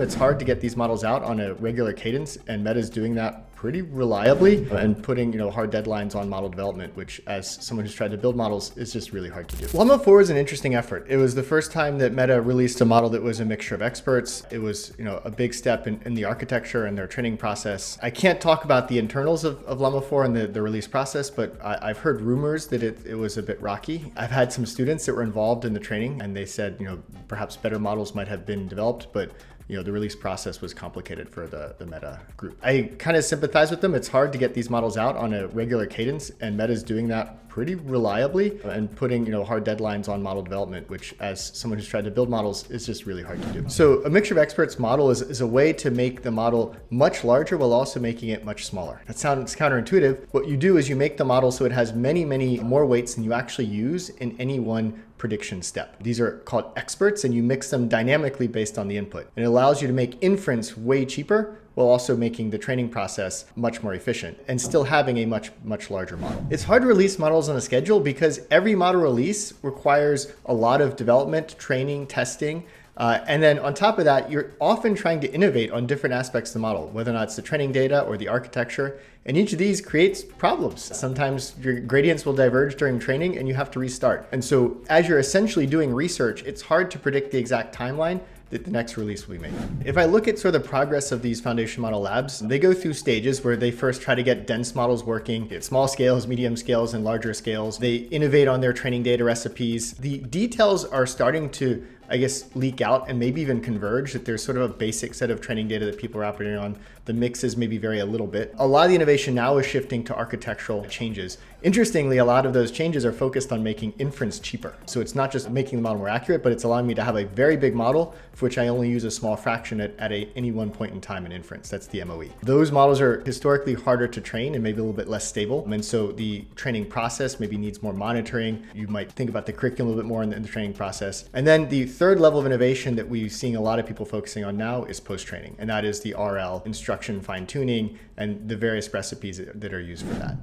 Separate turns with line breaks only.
It's hard to get these models out on a regular cadence, and Meta's doing that pretty reliably and putting hard deadlines on model development, which as someone who's tried to build models is just really hard to do. Llama 4 is an interesting effort. It was the first time that Meta released a model that was a mixture of experts. It was a big step in the architecture and their training process. I can't talk about the internals of Llama 4 and the release process, but I've heard rumors that it was a bit rocky. I've had some students that were involved in the training, and they said perhaps better models might have been developed, but the release process was complicated for the Meta group. I kind of sympathize with them. It's hard to get these models out on a regular cadence, and Meta's doing that pretty reliably and putting hard deadlines on model development, which as someone who's tried to build models is just really hard to do. So a mixture of experts model is a way to make the model much larger while also making it much smaller. That sounds counterintuitive. What you do is you make the model so it has many more weights than you actually use in any one prediction step. These are called experts, and you mix them dynamically based on the input. And it allows you to make inference way cheaper while also making the training process much more efficient and still having a much larger model. It's hard to release models on a schedule because every model release requires a lot of development, training, testing. And then on top of that, you're often trying to innovate on different aspects of the model, whether or not it's the training data or the architecture. And each of these creates problems. Sometimes your gradients will diverge during training and you have to restart. And so as you're essentially doing research, it's hard to predict the exact timeline that the next release will be made. If I look at sort of the progress of these foundation model labs, they go through stages where they first try to get dense models working at small scales, medium scales, and larger scales. They innovate on their training data recipes. The details are starting to, leak out and maybe even converge, that there's sort of a basic set of training data that people are operating on. The mixes maybe vary a little bit. A lot of the innovation now is shifting to architectural changes. Interestingly, a lot of those changes are focused on making inference cheaper. So it's not just making the model more accurate, but it's allowing me to have a very big model for which I only use a small fraction at any one point in time in inference. That's the MOE. Those models are historically harder to train and maybe a little bit less stable. And so the training process maybe needs more monitoring. You might think about the curriculum a little bit more in the training process. And then the third level of innovation that we're seeing a lot of people focusing on now is post-training. And that is the RL, instruction fine-tuning, and the various recipes that are used for that.